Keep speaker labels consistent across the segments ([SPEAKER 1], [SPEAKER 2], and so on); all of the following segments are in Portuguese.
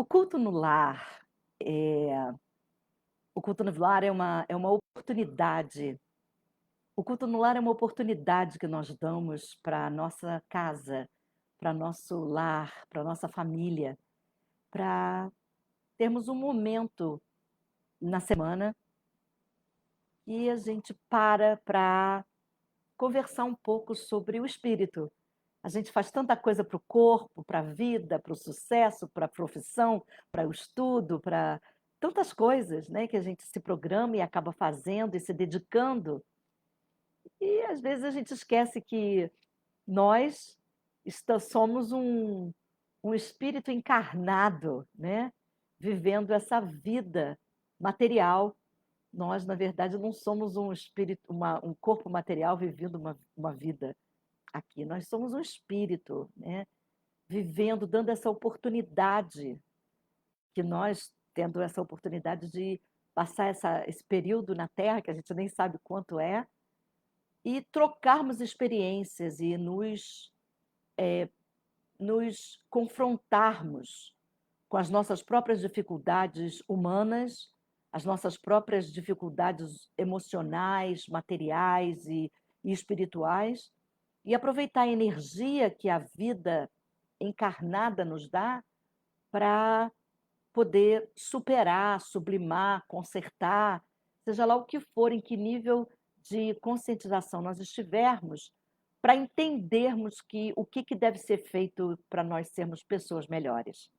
[SPEAKER 1] O culto no lar, o culto no lar é uma oportunidade. O culto no lar é uma oportunidade que nós damos para nossa casa, para nosso lar, para nossa família, para termos um momento na semana e a gente para conversar um pouco sobre o espírito. A gente faz tanta coisa para o corpo, para a vida, para o sucesso, para a profissão, para o estudo, para tantas coisas, né, que a gente se programa e acaba fazendo e se dedicando. E às vezes a gente esquece que nós somos um espírito encarnado, né, vivendo essa vida material. Nós, na verdade, não somos um espírito, um corpo material vivendo uma vida aqui. Nós somos um espírito, né, vivendo, dando essa oportunidade, que nós, tendo essa oportunidade de passar esse período na Terra, que a gente nem sabe quanto é, e trocarmos experiências e nos confrontarmos com as nossas próprias dificuldades humanas, as nossas próprias dificuldades emocionais, materiais e espirituais, e aproveitar a energia que a vida encarnada nos dá para poder superar, sublimar, consertar, seja lá o que for, em que nível de conscientização nós estivermos, para entendermos o que deve ser feito para nós sermos pessoas melhores.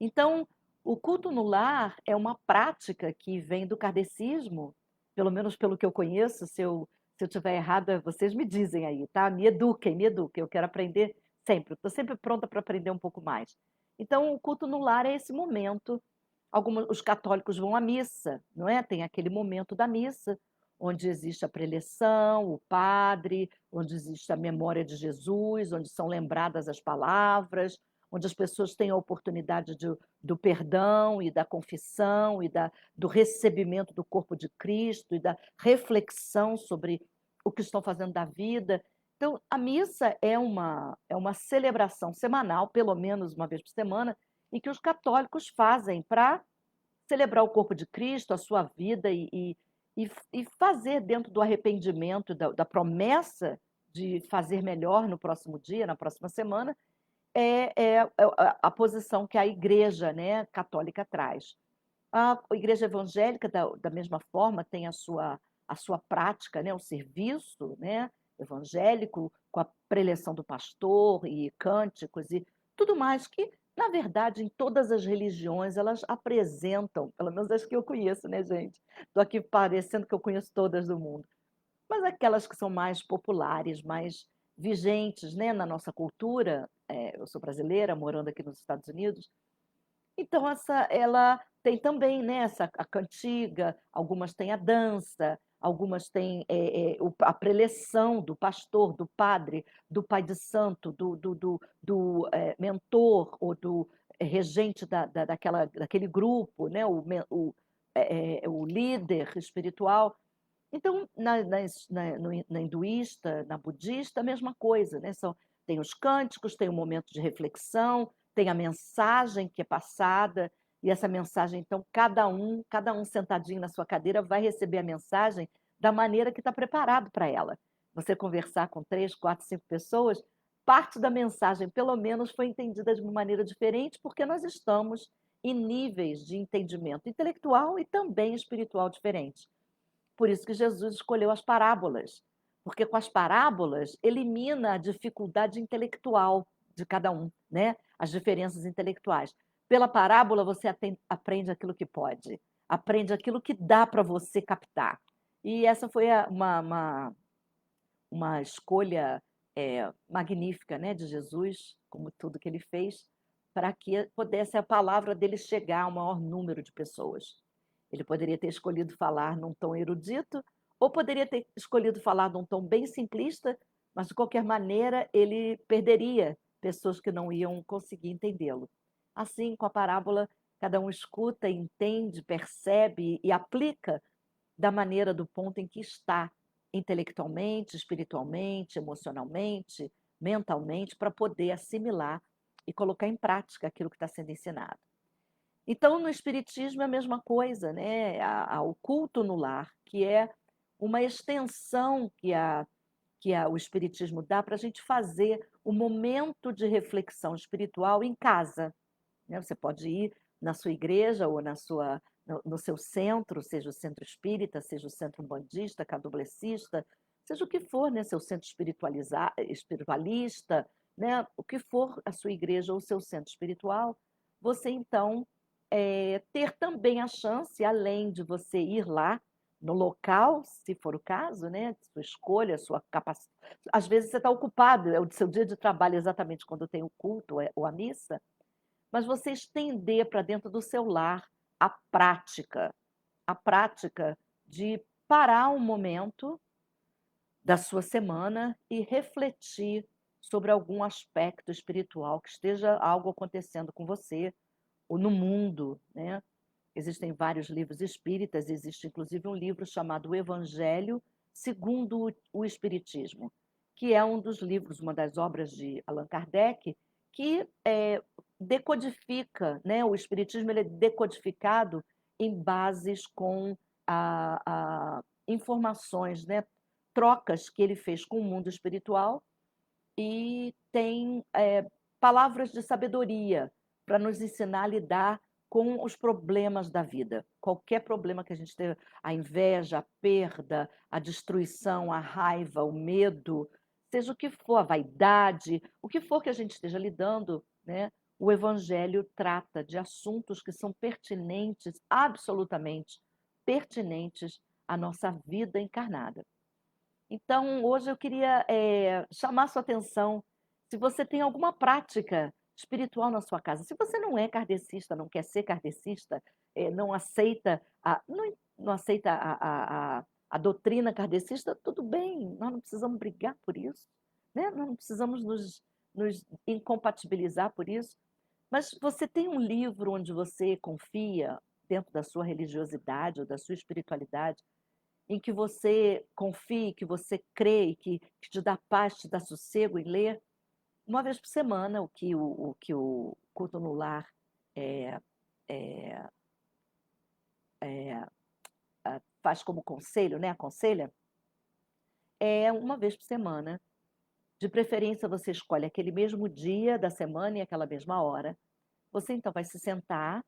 [SPEAKER 1] Então, o culto no lar é uma prática que vem do kardecismo, pelo menos pelo que eu conheço. Se eu estiver errada, vocês me dizem aí, tá? Me eduquem, eu quero aprender sempre, estou sempre pronta para aprender um pouco mais. Então, o culto no lar é esse momento. Os católicos vão à missa, não é? Tem aquele momento da missa, onde existe a preleção, o padre, onde existe a memória de Jesus, onde são lembradas as palavras, onde as pessoas têm a oportunidade do perdão e da confissão e do recebimento do corpo de Cristo e da reflexão sobre o que estão fazendo da vida. Então, a missa é uma celebração semanal, pelo menos uma vez por semana, em que os católicos fazem para celebrar o corpo de Cristo, a sua vida e fazer dentro do arrependimento, da promessa de fazer melhor no próximo dia, na próxima semana, é a posição que a Igreja, né, católica traz. A Igreja evangélica, da mesma forma, tem a sua prática, né, o serviço, né, evangélico, com a preleção do pastor e cânticos e tudo mais que, na verdade, em todas as religiões, elas apresentam, pelo menos as que eu conheço, né, gente? Estou aqui parecendo que eu conheço todas do mundo, mas aquelas que são mais populares, mais vigentes, né, na nossa cultura. Eu sou brasileira, morando aqui nos Estados Unidos, então ela tem também, né, a cantiga, algumas têm a dança, algumas têm a preleção do pastor, do padre, do pai de santo, do mentor ou do regente daquele grupo, né, o líder espiritual. Então, na hinduísta, na budista, a mesma coisa, né? Tem os cânticos, tem o momento de reflexão, tem a mensagem que é passada, e essa mensagem, então, cada um sentadinho na sua cadeira vai receber a mensagem da maneira que está preparado para ela. Você conversar com 3, 4, 5 pessoas, parte da mensagem, pelo menos, foi entendida de uma maneira diferente, porque nós estamos em níveis de entendimento intelectual e também espiritual diferentes. Por isso que Jesus escolheu as parábolas, porque com as parábolas elimina a dificuldade intelectual de cada um, né? As diferenças intelectuais. Pela parábola você aprende aquilo que pode, aprende aquilo que dá para você captar. E essa foi uma escolha magnífica, né, de Jesus, como tudo que ele fez, para que pudesse a palavra dele chegar ao maior número de pessoas. Ele poderia ter escolhido falar num tom erudito, ou poderia ter escolhido falar num tom bem simplista, mas de qualquer maneira ele perderia pessoas que não iam conseguir entendê-lo. Assim, com a parábola, cada um escuta, entende, percebe e aplica da maneira, do ponto em que está, intelectualmente, espiritualmente, emocionalmente, mentalmente, para poder assimilar e colocar em prática aquilo que está sendo ensinado. Então, no espiritismo é a mesma coisa, né? O culto no lar, que é uma extensão o espiritismo dá para a gente fazer o momento de reflexão espiritual em casa, né? Você pode ir na sua igreja ou no seu centro, seja o centro espírita, seja o centro umbandista, candomblessista, seja o que for, né? Seu centro espiritualista, né? O que for a sua igreja ou o seu centro espiritual, você então ter também a chance, além de você ir lá no local, se for o caso, né? Sua escolha, sua capacidade. Às vezes você está ocupado, é o seu dia de trabalho exatamente quando tem o culto ou a missa, mas você estender para dentro do seu lar a prática de parar um momento da sua semana e refletir sobre algum aspecto espiritual que esteja algo acontecendo com você ou no mundo, né? Existem vários livros espíritas, existe inclusive um livro chamado O Evangelho segundo o Espiritismo, que é um dos livros, uma das obras de Allan Kardec, que decodifica, né? O Espiritismo ele é decodificado em bases com informações, né? Trocas que ele fez com o mundo espiritual e tem palavras de sabedoria para nos ensinar a lidar com os problemas da vida. Qualquer problema que a gente tenha, a inveja, a perda, a destruição, a raiva, o medo, seja o que for, a vaidade, o que for que a gente esteja lidando, né? O Evangelho trata de assuntos que são pertinentes, absolutamente pertinentes à nossa vida encarnada. Então, hoje eu queria chamar sua atenção se você tem alguma prática espiritual na sua casa. Se você não é kardecista, não quer ser kardecista, não aceita, não aceita a doutrina kardecista, tudo bem, nós não precisamos brigar por isso, né? Nós não precisamos nos incompatibilizar por isso. Mas você tem um livro onde você confia, dentro da sua religiosidade ou da sua espiritualidade, em que você confie, que você crê e que te dá paz, te dá sossego em ler, uma vez por semana, o que o culto no lar é, é, é, faz como conselho, né? Aconselha, é uma vez por semana. De preferência, você escolhe aquele mesmo dia da semana e aquela mesma hora. Você então vai se sentar,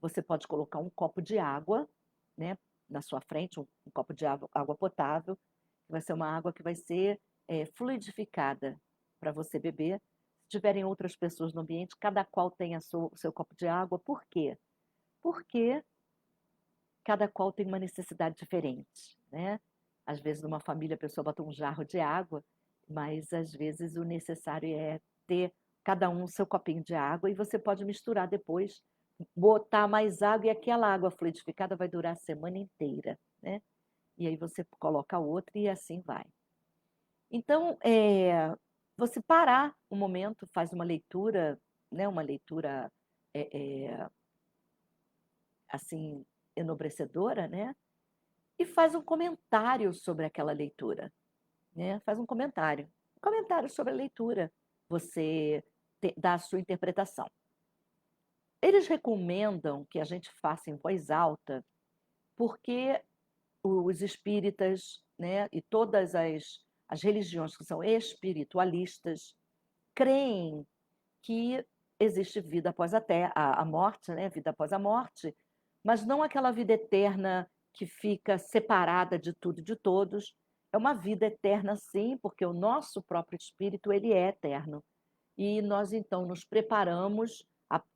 [SPEAKER 1] você pode colocar um copo de água, né, na sua frente, um copo de água potável, que vai ser uma água que vai ser fluidificada para você beber. Se tiverem outras pessoas no ambiente, cada qual tem o seu copo de água. Por quê? Porque cada qual tem uma necessidade diferente, né? Às vezes, numa família, a pessoa bota um jarro de água, mas às vezes o necessário é ter cada um o seu copinho de água e você pode misturar depois, botar mais água e aquela água fluidificada vai durar a semana inteira, né? E aí você coloca outra e assim vai. Então, você parar um momento, faz uma leitura, né? Uma leitura assim enobrecedora, né? E faz um comentário sobre aquela leitura, né? Faz um comentário sobre a leitura. Você dá a sua interpretação. Eles recomendam que a gente faça em voz alta, porque os espíritas, né, e todas as religiões que são espiritualistas creem que existe vida após a morte, né, vida após a morte, mas não aquela vida eterna que fica separada de tudo e de todos. É uma vida eterna, sim, porque o nosso próprio espírito ele é eterno. E nós, então, nos preparamos,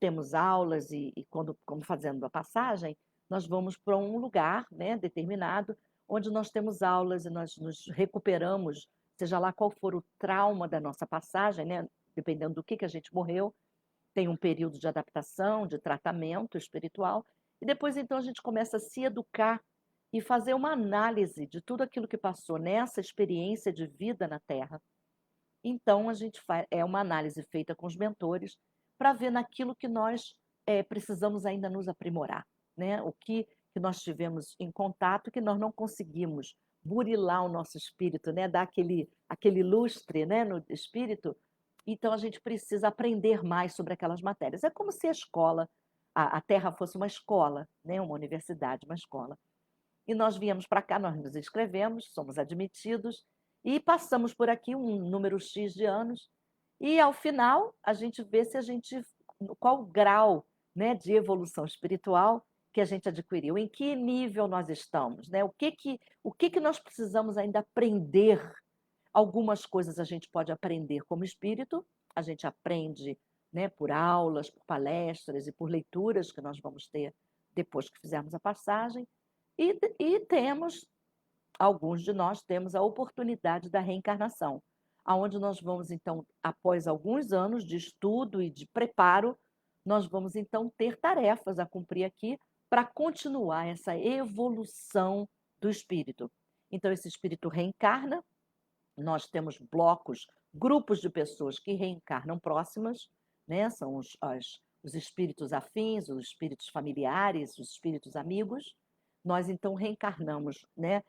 [SPEAKER 1] temos aulas e quando fazendo a passagem, nós vamos para um lugar, né, determinado, onde nós temos aulas e nós nos recuperamos, seja lá qual for o trauma da nossa passagem, né, dependendo do que a gente morreu, tem um período de adaptação, de tratamento espiritual, e depois, então, a gente começa a se educar e fazer uma análise de tudo aquilo que passou nessa experiência de vida na Terra. Então, a gente faz uma análise feita com os mentores para ver naquilo que nós precisamos ainda nos aprimorar, né? O que nós tivemos em contato que nós não conseguimos burilar o nosso espírito, né? Dar aquele lustre, né? No espírito. Então, a gente precisa aprender mais sobre aquelas matérias. É como se a escola, a Terra fosse uma escola, né? Uma universidade, uma escola. E nós viemos para cá, nós nos inscrevemos, somos admitidos e passamos por aqui um número X de anos. E ao final, a gente vê se a gente qual o grau, né, de evolução espiritual que a gente adquiriu, em que nível nós estamos, né? O que que nós precisamos ainda aprender. Algumas coisas a gente pode aprender como espírito, a gente aprende, né, por aulas, por palestras e por leituras que nós vamos ter depois que fizermos a passagem. E temos, alguns de nós temos a oportunidade da reencarnação, aonde nós vamos, então, após alguns anos de estudo e de preparo, nós vamos, então, ter tarefas a cumprir aqui para continuar essa evolução do espírito. Então, esse espírito reencarna, nós temos blocos, grupos de pessoas que reencarnam próximas, né? São os espíritos afins, os espíritos familiares, os espíritos amigos. Nós, então, reencarnamos, né?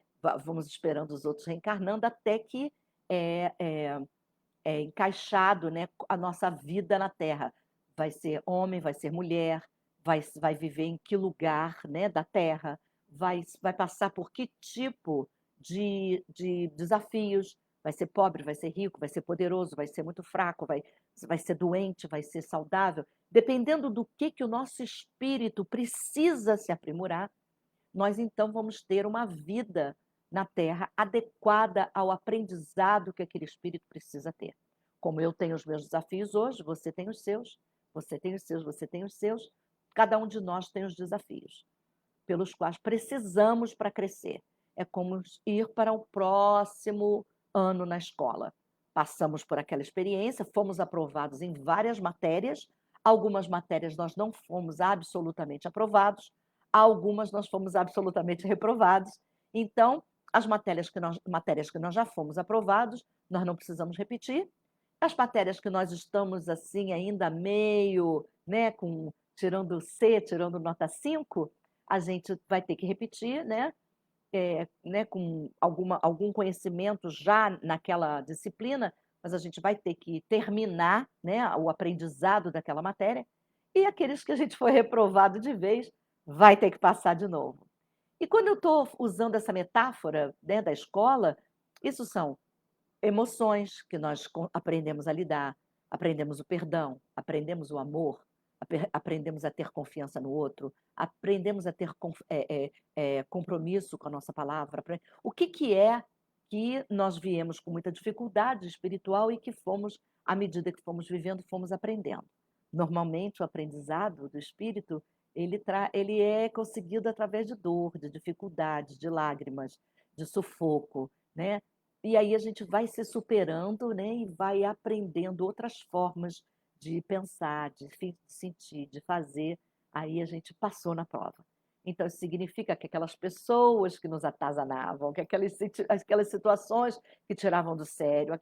[SPEAKER 1] Vamos esperando os outros reencarnando até que é, é, é encaixado, né, a nossa vida na Terra. Vai ser homem, vai ser mulher, vai viver em que lugar, né, da Terra, vai passar por que tipo de desafios, vai ser pobre, vai ser rico, vai ser poderoso, vai ser muito fraco, vai ser doente, vai ser saudável. Dependendo do que o nosso espírito precisa se aprimorar, nós então vamos ter uma vida na Terra adequada ao aprendizado que aquele espírito precisa ter. Como eu tenho os meus desafios hoje, você tem os seus, você tem os seus, você tem os seus, cada um de nós tem os desafios pelos quais precisamos para crescer. É como ir para o próximo ano na escola. Passamos por aquela experiência, fomos aprovados em várias matérias, algumas matérias nós não fomos absolutamente aprovados, algumas nós fomos absolutamente reprovados. Então, as matérias que nós já fomos aprovados, nós não precisamos repetir. As matérias que nós estamos assim ainda meio, né, tirando C, tirando nota 5, a gente vai ter que repetir, né, com algum conhecimento já naquela disciplina, mas a gente vai ter que terminar, né, o aprendizado daquela matéria, e aqueles que a gente foi reprovado de vez, vai ter que passar de novo. E quando eu estou usando essa metáfora, né, da escola, isso são emoções que nós aprendemos a lidar, aprendemos o perdão, aprendemos o amor, aprendemos a ter confiança no outro, aprendemos a ter compromisso com a nossa palavra. O que é que nós viemos com muita dificuldade espiritual e que fomos, à medida que fomos vivendo, fomos aprendendo. Normalmente, o aprendizado do espírito, ele é conseguido através de dor, de dificuldades, de lágrimas, de sufoco, né? E aí a gente vai se superando, né, e vai aprendendo outras formas de pensar, de sentir, de fazer. Aí a gente passou na prova. Então, isso significa que aquelas pessoas que nos atazanavam, que aquelas situações que tiravam do sério,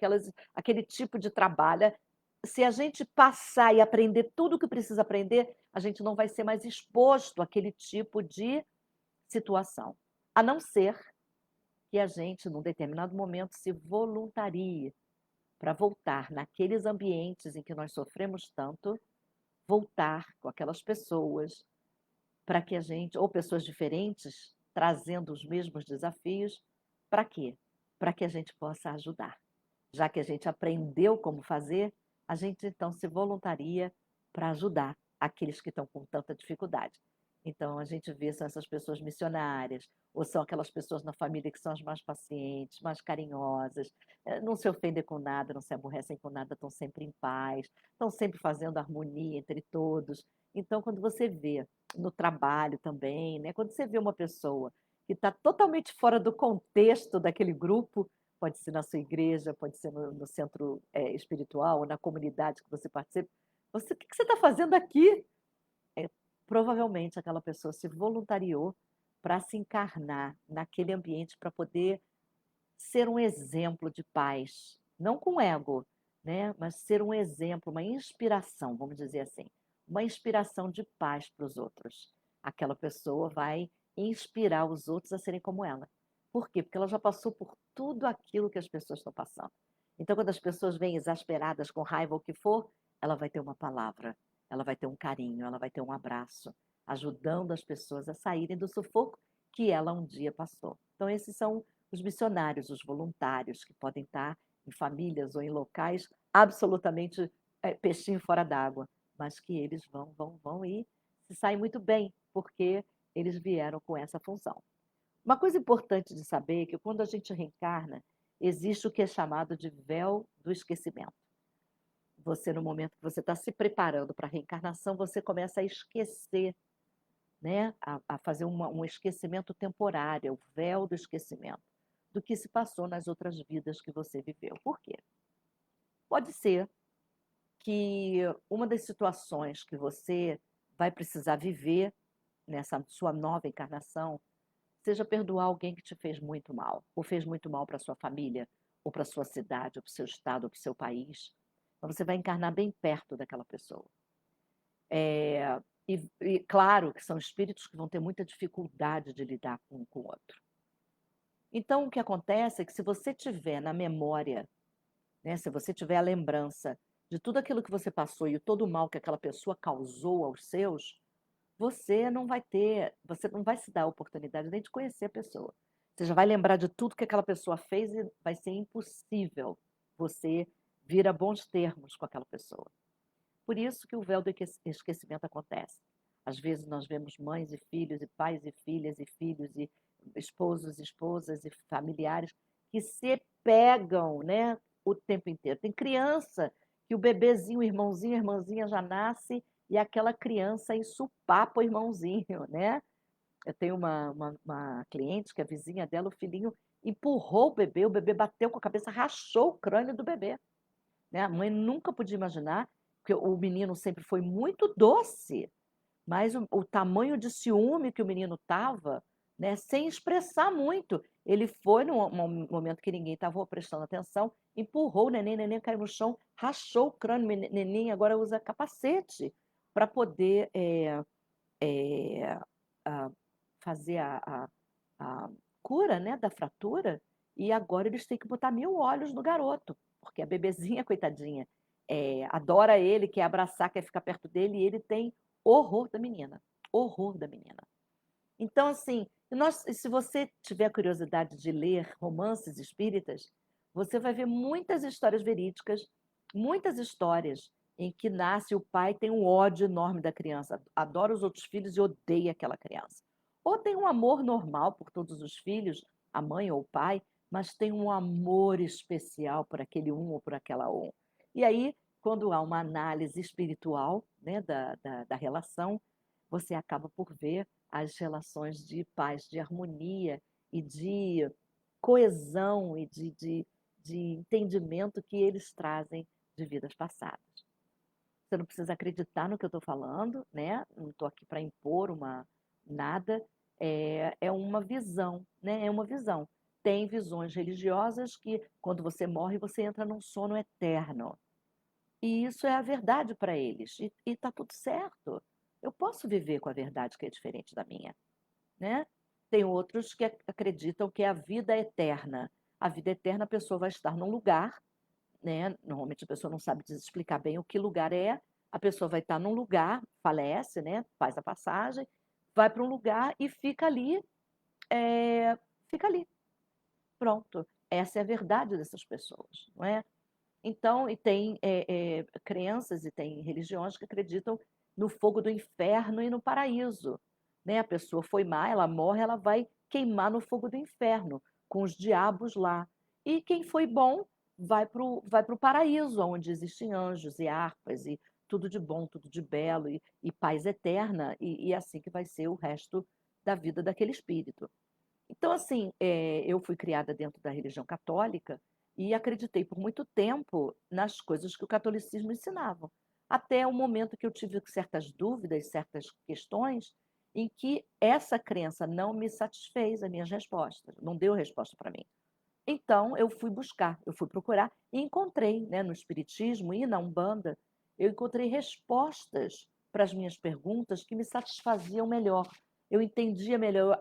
[SPEAKER 1] aquele tipo de trabalho, se a gente passar e aprender tudo o que precisa aprender, a gente não vai ser mais exposto àquele tipo de situação. A não ser que a gente, num determinado momento, se voluntarie para voltar naqueles ambientes em que nós sofremos tanto, voltar com aquelas pessoas, para que a gente, ou pessoas diferentes, trazendo os mesmos desafios, para quê? Para que a gente possa ajudar. Já que a gente aprendeu como fazer, a gente então se voluntaria para ajudar aqueles que estão com tanta dificuldade. Então, a gente vê são essas pessoas missionárias, ou são aquelas pessoas na família que são as mais pacientes, mais carinhosas, não se ofendem com nada, não se aborrecem com nada, estão sempre em paz, estão sempre fazendo harmonia entre todos. Então, quando você vê no trabalho também, né, quando você vê uma pessoa que está totalmente fora do contexto daquele grupo, pode ser na sua igreja, pode ser no centro espiritual, ou na comunidade que você participa, o que você está fazendo aqui? Provavelmente aquela pessoa se voluntariou para se encarnar naquele ambiente para poder ser um exemplo de paz, não com ego, né? Mas ser um exemplo, uma inspiração, vamos dizer assim, uma inspiração de paz para os outros. Aquela pessoa vai inspirar os outros a serem como ela. Por quê? Porque ela já passou por tudo aquilo que as pessoas estão passando. Então, quando as pessoas vêm exasperadas, com raiva ou o que for, ela vai ter uma palavra. ela vai ter um carinho, ela vai ter um abraço, ajudando as pessoas a saírem do sufoco que ela um dia passou. Então, esses são os missionários, os voluntários, que podem estar em famílias ou em locais absolutamente peixinho fora d'água, mas que eles vão e se saem muito bem, porque eles vieram com essa função. Uma coisa importante de saber é que quando a gente reencarna, existe o que é chamado de véu do esquecimento. Você, no momento que você está se preparando para a reencarnação, você começa a esquecer, né? A fazer um esquecimento temporário, o véu do esquecimento, do que se passou nas outras vidas que você viveu. Por quê? Pode ser que uma das situações que você vai precisar viver nessa sua nova encarnação seja perdoar alguém que te fez muito mal, ou fez muito mal para sua família, ou para sua cidade, ou para o seu estado, ou para o seu país. Então você vai encarnar bem perto daquela pessoa. E claro que são espíritos que vão ter muita dificuldade de lidar com um com o outro. Então, o que acontece é que se você tiver na memória, né, se você tiver a lembrança de tudo aquilo que você passou e todo o mal que aquela pessoa causou aos seus, você não vai se dar a oportunidade nem de conhecer a pessoa. Você já vai lembrar de tudo que aquela pessoa fez e vai ser impossível você vir a bons termos com aquela pessoa. Por isso que o véu do esquecimento acontece. Às vezes nós vemos mães e filhos, e pais e filhos, e esposos, esposas e familiares que se pegam, né, o tempo inteiro. Tem criança que o bebezinho, o irmãozinho, a irmãzinha já nasce e aquela criança ensupapa o irmãozinho, né? Eu tenho uma cliente que a vizinha dela, o filhinho, empurrou o bebê bateu com a cabeça, rachou o crânio do bebê. Né? A mãe nunca podia imaginar, porque o menino sempre foi muito doce, mas o tamanho de ciúme que o menino estava, né, sem expressar muito. Ele foi num momento que ninguém estava prestando atenção, empurrou o neném caiu no chão, rachou o crânio, o neném agora usa capacete para poder é, a- fazer a cura, né, da fratura, e agora eles têm que botar 1000 olhos no garoto, porque a bebezinha, coitadinha, adora ele, quer abraçar, quer ficar perto dele, e ele tem horror da menina, horror da menina. Então, assim, se você tiver curiosidade de ler romances espíritas, você vai ver muitas histórias verídicas, muitas histórias em que nasce o pai tem um ódio enorme da criança, adora os outros filhos e odeia aquela criança. Ou tem um amor normal por todos os filhos, a mãe ou o pai, mas tem um amor especial por aquele um ou por aquela um. E aí, quando há uma análise espiritual, né, da relação, você acaba por ver as relações de paz, de harmonia e de coesão e de entendimento que eles trazem de vidas passadas. Você não precisa acreditar no que eu estou falando, né? Não estou aqui para impor nada. É uma visão, né? É uma visão. Tem visões religiosas que, quando você morre, você entra num sono eterno. E isso é a verdade para eles. E está tudo certo. Eu posso viver com a verdade que é diferente da minha, né? Tem outros que acreditam que a vida é eterna. A vida eterna, a pessoa vai estar num lugar, né? Normalmente a pessoa não sabe explicar bem o que lugar é. A pessoa vai estar num lugar, falece, né? Faz a passagem, vai para um lugar e é, fica ali. Pronto. Essa é a verdade dessas pessoas, não é? Então, e tem crenças e tem religiões que acreditam no fogo do inferno e no paraíso. Né? A pessoa foi má, ela morre, ela vai queimar no fogo do inferno, com os diabos lá. E quem foi bom vai pro paraíso, onde existem anjos e harpas e tudo de bom, tudo de belo e paz eterna, e assim que vai ser o resto da vida daquele espírito. Então, assim, eu fui criada dentro da religião católica e acreditei por muito tempo nas coisas que o catolicismo ensinava. Até o momento que eu tive certas dúvidas, certas questões, em que essa crença não me satisfez as minhas respostas, não deu resposta para mim. Então, eu fui buscar, eu fui procurar e encontrei, né, no Espiritismo e na Umbanda, eu encontrei respostas para as minhas perguntas que me satisfaziam melhor. Eu entendia melhor,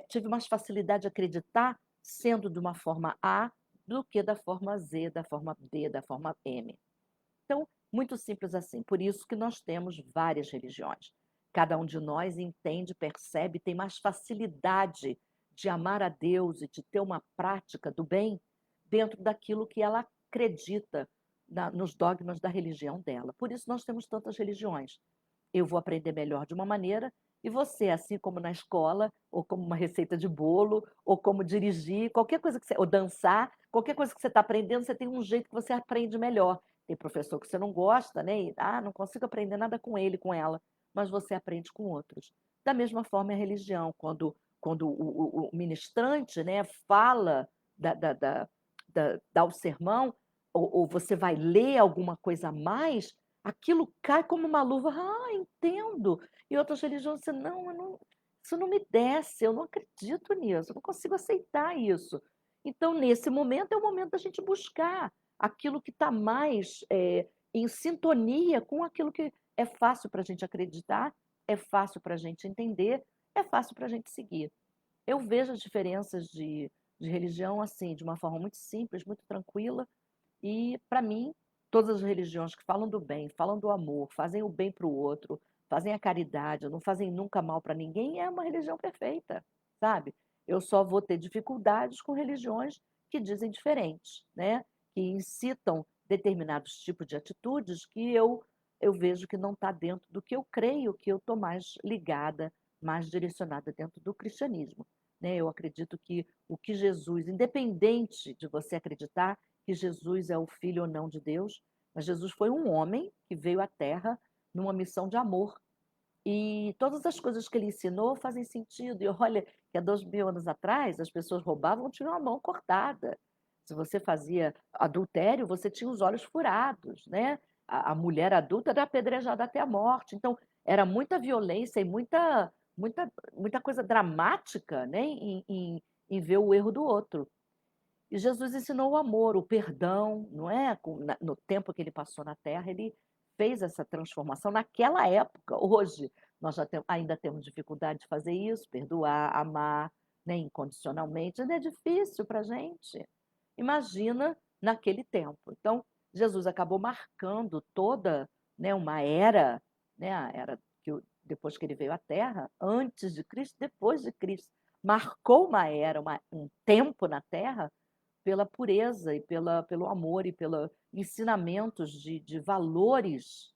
[SPEAKER 1] tive mais facilidade de acreditar sendo de uma forma A do que da forma Z, da forma D, da forma M. Então, Muito simples assim. Por isso que nós temos várias religiões. Cada um de nós entende, percebe, tem mais facilidade de amar a Deus e de ter uma prática do bem dentro daquilo que ela acredita nos dogmas da religião dela. Por isso nós temos tantas religiões. Eu vou aprender melhor de uma maneira e você, assim como na escola, ou como uma receita de bolo, ou como dirigir, qualquer coisa que você, ou dançar, qualquer coisa que você está aprendendo, você tem um jeito que você aprende melhor. Tem professor que você não gosta, né? E, não consigo aprender nada com ele, com ela, mas você aprende com outros. Da mesma forma, a religião, quando o ministrante, né, fala, dá o sermão, ou você vai ler alguma coisa a mais, aquilo cai como uma luva. Entendo. E outras religiões dizem, não, isso não me desce, eu não acredito nisso, eu não consigo aceitar isso. Então, nesse momento, é o momento da gente buscar aquilo que está mais em sintonia com aquilo que é fácil para a gente acreditar, é fácil para a gente entender, é fácil para a gente seguir. Eu vejo as diferenças de religião assim, de uma forma muito simples, muito tranquila, e, para mim, todas as religiões que falam do bem, falam do amor, fazem o bem para o outro, fazem a caridade, não fazem nunca mal para ninguém, é uma religião perfeita, sabe? Eu só vou ter dificuldades com religiões que dizem diferentes, né? Que incitam determinados tipos de atitudes que eu vejo que não está dentro do que eu creio, que eu estou mais ligada, mais direcionada dentro do cristianismo. Né? Eu acredito que o que Jesus, independente de você acreditar que Jesus é o Filho ou não de Deus, mas Jesus foi um homem que veio à Terra numa missão de amor. E todas as coisas que ele ensinou fazem sentido. E olha, que há 2000 anos atrás as pessoas roubavam, tinham a mão cortada. Se você fazia adultério, você tinha os olhos furados, né? A mulher adulta era apedrejada até a morte. Então, era muita violência e muita coisa dramática, né? Em ver o erro do outro. E Jesus ensinou o amor, o perdão, não é? No tempo que ele passou na Terra, ele fez essa transformação naquela época. Hoje, nós ainda temos dificuldade de fazer isso, perdoar, amar, né, incondicionalmente. Ainda é difícil para a gente. Imagina naquele tempo. Então, Jesus acabou marcando toda, né, uma era, né, a era depois que ele veio à Terra, antes de Cristo, depois de Cristo. Marcou uma era, um tempo na Terra pela pureza e pelo amor e pelos ensinamentos de valores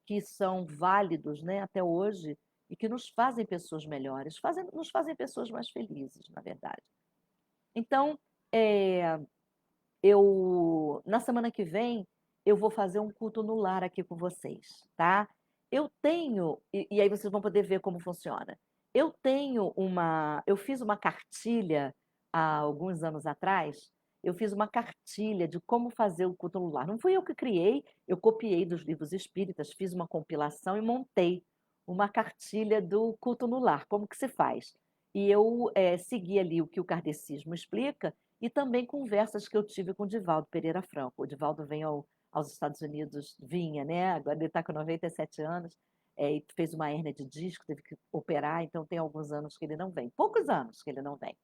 [SPEAKER 1] que são válidos, né, até hoje e que nos fazem pessoas melhores, nos fazem pessoas mais felizes, na verdade. Então, é, na semana que vem, eu vou fazer um culto no lar aqui com vocês, tá? Eu tenho, e aí vocês vão poder ver como funciona. Eu fiz uma cartilha há alguns anos atrás, eu fiz uma cartilha de como fazer o culto no lar. Não fui eu que criei, eu copiei dos livros espíritas, fiz uma compilação e montei uma cartilha do culto no lar, como que se faz. E eu segui ali o que o kardecismo explica, e também conversas que eu tive com o Divaldo Pereira Franco. O Divaldo vem aos Estados Unidos, vinha, né? Agora ele está com 97 anos, e fez uma hérnia de disco, teve que operar, então tem alguns anos que ele não vem. Poucos anos que ele não vem.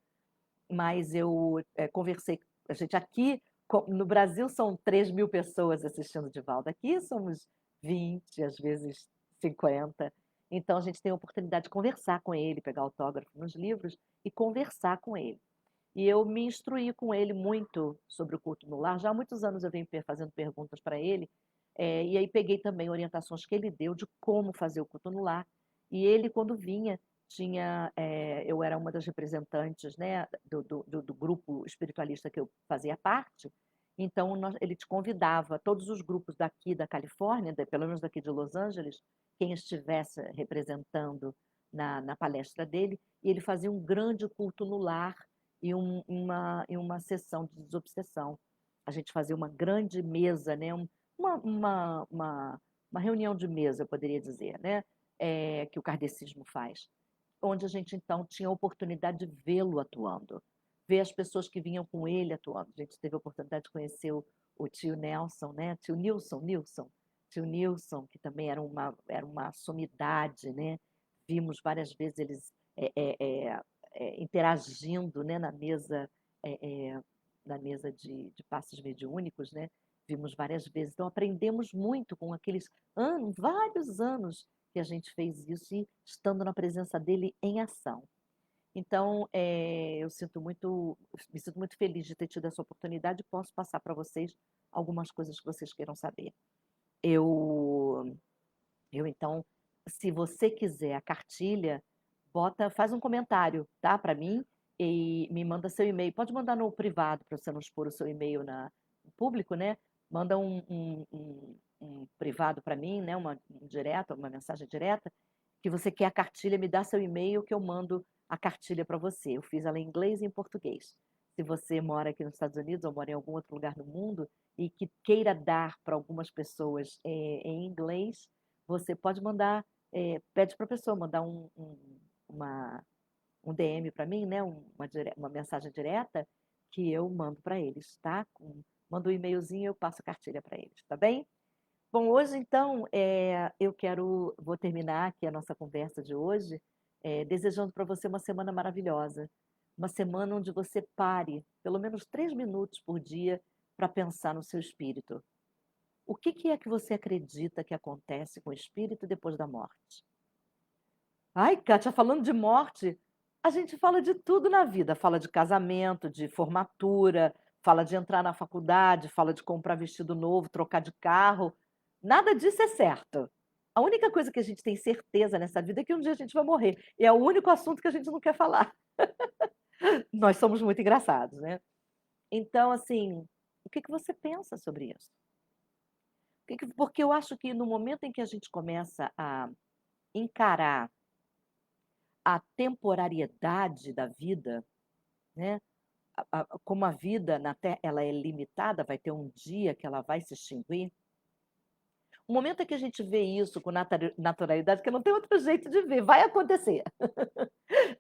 [SPEAKER 1] Mas eu conversei, a gente aqui, no Brasil são 3.000 pessoas assistindo o Divaldo, aqui somos 20, às vezes 50. Então a gente tem a oportunidade de conversar com ele, pegar autógrafo nos livros e conversar com ele. E eu me instruí com ele muito sobre o culto no lar. Já há muitos anos eu venho fazendo perguntas para ele, e aí peguei também orientações que ele deu de como fazer o culto no lar. E ele, quando vinha, eu era uma das representantes, né, do grupo espiritualista que eu fazia parte, então ele te convidava, todos os grupos daqui da Califórnia, pelo menos daqui de Los Angeles, quem estivesse representando na palestra dele, e ele fazia um grande culto no lar, e uma sessão de desobsessão. A gente fazia uma grande mesa, né? uma, uma, uma, uma reunião de mesa, eu poderia dizer, né? Que o kardecismo faz, onde a gente então tinha a oportunidade de vê-lo atuando, ver as pessoas que vinham com ele atuando. A gente teve a oportunidade de conhecer o tio Nelson, né? Tio Nilson, que também era uma sumidade, né? Vimos várias vezes eles interagindo, né, na mesa de passos mediúnicos, né? vimos várias vezes. Então, aprendemos muito com aqueles anos, vários anos que a gente fez isso e estando na presença dele em ação. Então, me sinto muito feliz de ter tido essa oportunidade e posso passar para vocês algumas coisas que vocês queiram saber. Eu, então, se você quiser a cartilha, faz um comentário, tá, para mim e me manda seu e-mail. Pode mandar no privado para você não expor o seu e-mail no público, né? Manda um privado para mim, né? Uma mensagem direta, que você quer a cartilha, me dá seu e-mail que eu mando a cartilha para você. Eu fiz ela em inglês e em português. Se você mora aqui nos Estados Unidos ou mora em algum outro lugar no mundo e que queira dar para algumas pessoas em inglês, você pode mandar, pede para a pessoa mandar uma, um DM para mim, né? Uma mensagem direta que eu mando para eles, tá? Mando um e-mailzinho e eu passo a cartilha para eles, tá bem? Bom, hoje então vou terminar aqui a nossa conversa de hoje, desejando para você uma semana maravilhosa, uma semana onde você pare pelo menos 3 minutos por dia para pensar no seu espírito. O que é que você acredita que acontece com o espírito depois da morte? Ai, Kátia, falando de morte, a gente fala de tudo na vida. Fala de casamento, de formatura, fala de entrar na faculdade, fala de comprar vestido novo, trocar de carro. Nada disso é certo. A única coisa que a gente tem certeza nessa vida é que um dia a gente vai morrer. E é o único assunto que a gente não quer falar. Nós somos muito engraçados, né? Então, assim, o que você pensa sobre isso? Porque eu acho que no momento em que a gente começa a encarar a temporariedade da vida, né? Como a vida na Terra ela é limitada, vai ter um dia que ela vai se extinguir. O momento em que a gente vê isso com naturalidade, que não tem outro jeito de ver, vai acontecer.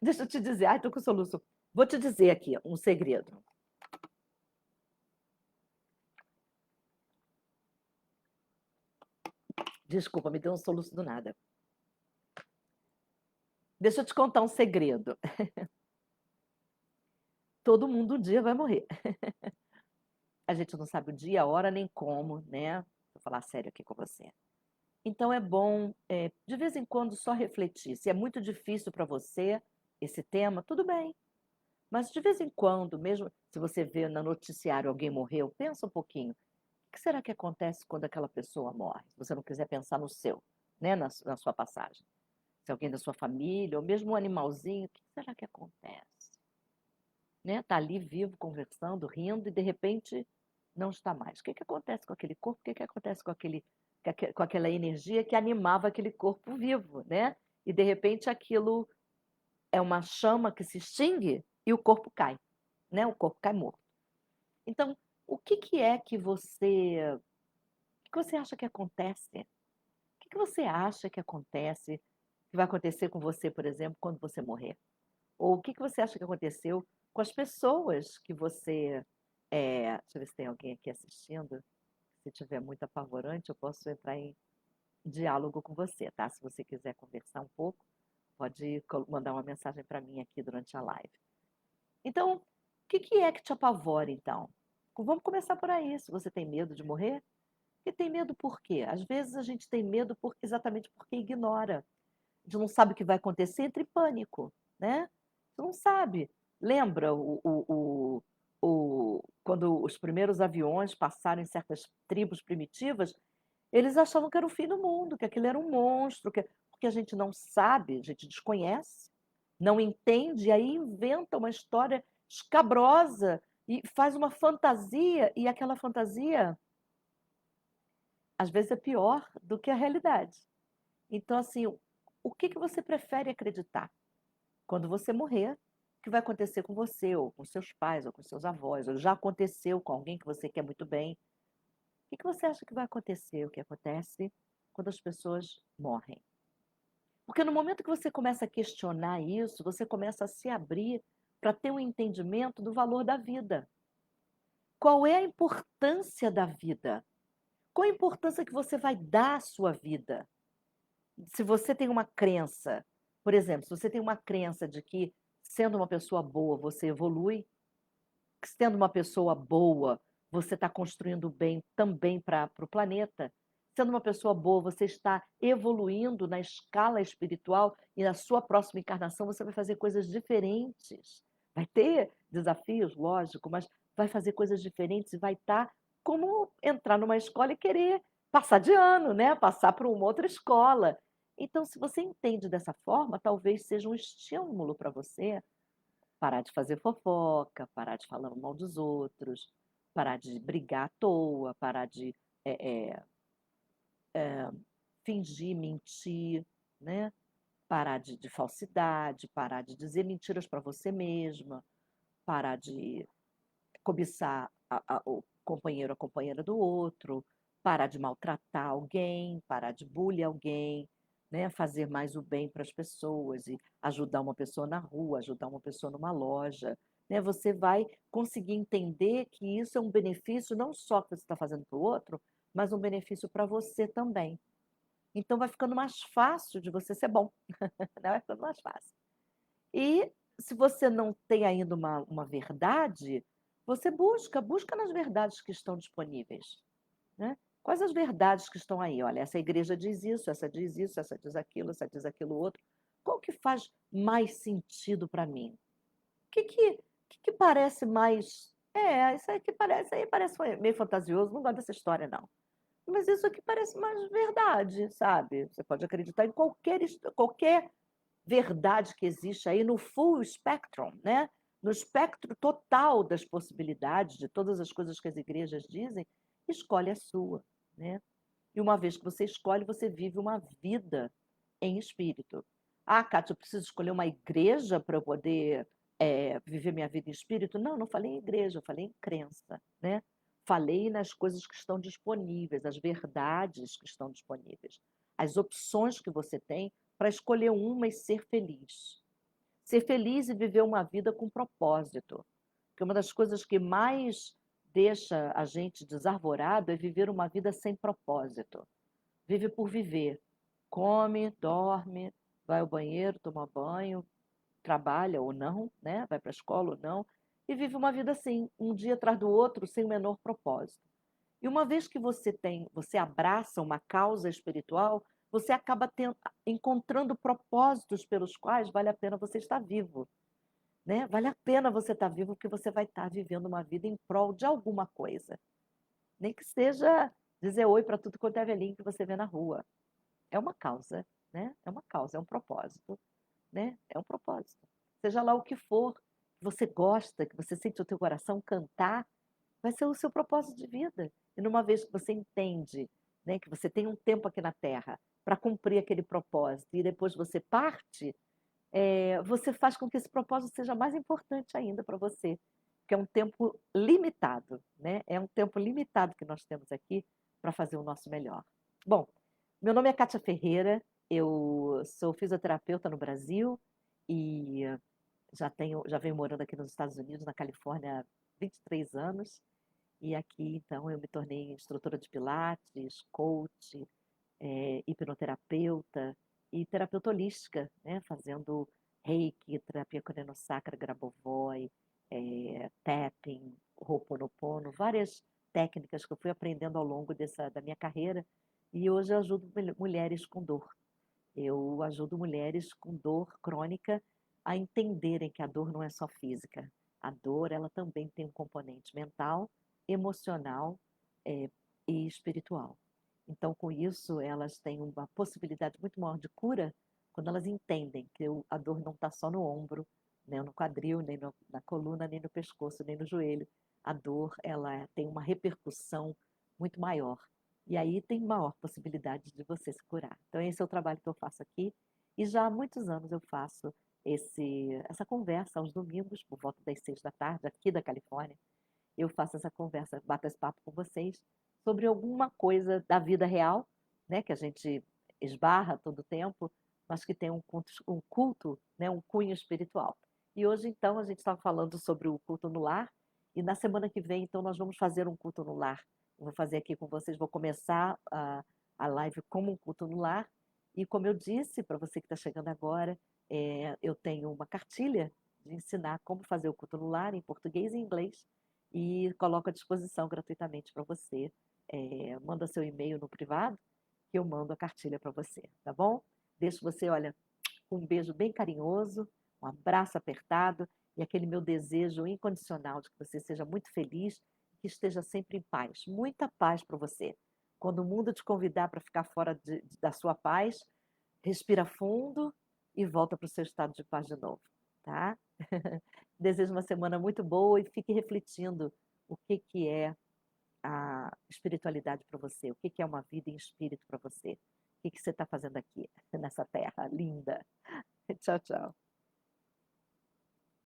[SPEAKER 1] Deixa eu te dizer, ai, tô com soluço. Vou te dizer aqui um segredo. Desculpa, me deu um soluço do nada. Deixa eu te contar um segredo. Todo mundo um dia vai morrer. A gente não sabe o dia, a hora, nem como, né? Vou falar sério aqui com você. Então é bom, de vez em quando, só refletir. Se é muito difícil para você esse tema, tudo bem. Mas de vez em quando, mesmo se você vê no noticiário alguém morreu, pensa um pouquinho. O que será que acontece quando aquela pessoa morre? Se você não quiser pensar no seu, né, na sua passagem. Se alguém da sua família, ou mesmo um animalzinho, o que será que acontece? Né? Tá ali vivo, conversando, rindo, e de repente não está mais. O que acontece com aquele corpo? O que acontece com aquela energia que animava aquele corpo vivo, né? E de repente aquilo é uma chama que se extingue e o corpo cai, né? O corpo cai morto. Então, o que é que você acha que acontece? O que você acha que acontece, que vai acontecer com você, por exemplo, quando você morrer? Ou o que você acha que aconteceu com as pessoas que você. Deixa eu ver se tem alguém aqui assistindo. Se tiver muito apavorante, eu posso entrar em diálogo com você, tá? Se você quiser conversar um pouco, pode mandar uma mensagem para mim aqui durante a live. Então, o que é que te apavora, então? Vamos começar por aí. Se você tem medo de morrer, e tem medo por quê? Às vezes a gente tem medo exatamente porque ignora. A gente não sabe o que vai acontecer, entra em pânico, né? Você não sabe. Lembra quando os primeiros aviões passaram em certas tribos primitivas, eles achavam que era o fim do mundo, que aquilo era um monstro, porque a gente não sabe, a gente desconhece, não entende, e aí inventa uma história escabrosa e faz uma fantasia, e aquela fantasia às vezes é pior do que a realidade. Então, assim, o que você prefere acreditar? Quando você morrer, o que vai acontecer com você, ou com seus pais, ou com seus avós, ou já aconteceu com alguém que você quer muito bem? O que você acha que vai acontecer? O que acontece quando as pessoas morrem? Porque no momento que você começa a questionar isso, você começa a se abrir para ter um entendimento do valor da vida. Qual é a importância da vida? Qual a importância que você vai dar à sua vida? Se você tem uma crença, por exemplo, se você tem uma crença de que sendo uma pessoa boa você evolui, que sendo uma pessoa boa você está construindo o bem também para o planeta. Sendo uma pessoa boa, você está evoluindo na escala espiritual e na sua próxima encarnação você vai fazer coisas diferentes. Vai ter desafios, lógico, mas vai fazer coisas diferentes e vai estar como entrar numa escola e querer passar de ano, né? Passar para uma outra escola. Então, se você entende dessa forma, talvez seja um estímulo para você parar de fazer fofoca, parar de falar mal dos outros, parar de brigar à toa, parar de eh eh, fingir, mentir, né? Parar de falsidade, parar de dizer mentiras para você mesma, parar de cobiçar o companheiro, a companheira do outro, parar de maltratar alguém, parar de bullying alguém, né? Fazer mais o bem para as pessoas e ajudar uma pessoa na rua, ajudar uma pessoa numa loja, né? Você vai conseguir entender que isso é um benefício não só que você está fazendo para o outro, mas um benefício para você também. Então vai ficando mais fácil de você ser bom, né? Vai ficando mais fácil. E se você não tem ainda uma verdade, você busca nas verdades que estão disponíveis, né. Quais as verdades que estão aí? "Olha, essa igreja diz isso, essa diz aquilo, essa diz aquilo outro. Qual que faz mais sentido para mim? O que que parece mais isso aí que parece isso aí parece meio fantasioso, não gosto dessa história não. Mas isso aqui parece mais verdade", sabe. Você pode acreditar em qualquer verdade que existe aí no full spectrum, né, no espectro total das possibilidades de todas as coisas que as igrejas dizem, escolhe a sua, né. E uma vez que você escolhe, você vive uma vida em espírito. "Ah, Kátia, eu preciso escolher uma igreja para eu poder, viver minha vida em espírito?" Não, não falei em igreja, eu falei em crença, né. Falei nas coisas que estão disponíveis, as verdades que estão disponíveis, as opções que você tem para escolher uma e ser feliz. Ser feliz e viver uma vida com propósito, porque uma das coisas que mais deixa a gente desarvorado é viver uma vida sem propósito. Vive por viver. Come, dorme, vai ao banheiro, toma banho, trabalha ou não, né, vai para a escola ou não, e vive uma vida assim, um dia atrás do outro, sem o menor propósito. E uma vez que você abraça uma causa espiritual, você acaba encontrando propósitos pelos quais vale a pena você estar vivo, né. Vale a pena você estar vivo, porque você vai estar vivendo uma vida em prol de alguma coisa, nem que seja dizer oi para tudo quanto é velhinho que você vê na rua. É uma causa, né, é uma causa, é um propósito, né, é um propósito. Seja lá o que for, que você gosta, que você sente o teu coração cantar, vai ser o seu propósito de vida. E numa vez que você entende, né, que você tem um tempo aqui na Terra para cumprir aquele propósito e depois você parte, você faz com que esse propósito seja mais importante ainda para você, porque é um tempo limitado, né, é um tempo limitado que nós temos aqui para fazer o nosso melhor. Bom, meu nome é Kátia Ferreira, eu sou fisioterapeuta no Brasil e já venho morando aqui nos Estados Unidos, na Califórnia, há 23 anos, e aqui então eu me tornei instrutora de pilates, coach, hipnoterapeuta e terapeuta holística, né, fazendo reiki, terapia coreano-sacra, grabovoi, tapping, ho'oponopono, várias técnicas que eu fui aprendendo ao longo da minha carreira, e hoje eu ajudo mulheres com dor. Eu ajudo mulheres com dor crônica a entenderem que a dor não é só física. A dor, ela também tem um componente mental, emocional, eh, e espiritual. Então, com isso, elas têm uma possibilidade muito maior de cura quando elas entendem que a dor não está só no ombro, nem no quadril, nem na coluna, nem no pescoço, nem no joelho. A dor, ela tem uma repercussão muito maior. E aí tem maior possibilidade de você se curar. Então esse é o trabalho que eu faço aqui, e já há muitos anos eu faço essa conversa aos domingos, por volta das 6 da tarde, aqui da Califórnia. Eu faço essa conversa, bato esse papo com vocês sobre alguma coisa da vida real, né, que a gente esbarra todo o tempo, mas que tem um culto, né, um cunho espiritual. E hoje, então, a gente estava falando sobre o culto no lar, e na semana que vem, então, nós vamos fazer um culto no lar. Eu vou fazer aqui com vocês, vou começar a live como um culto no lar, e como eu disse, para você que está chegando agora, eu tenho uma cartilha de ensinar como fazer o culto no lar em português e inglês, e coloco à disposição gratuitamente para você. Manda seu e-mail no privado, que eu mando a cartilha para você, tá bom? Deixo você, olha, com um beijo bem carinhoso, um abraço apertado e aquele meu desejo incondicional de que você seja muito feliz, que esteja sempre em paz. Muita paz para você. Quando o mundo te convidar para ficar fora da sua paz, respira fundo e volta para o seu estado de paz de novo, tá? Desejo uma semana muito boa e fique refletindo o que que é a espiritualidade para você, o que que é uma vida em espírito para você, o que que você está fazendo aqui nessa terra linda. Tchau, tchau.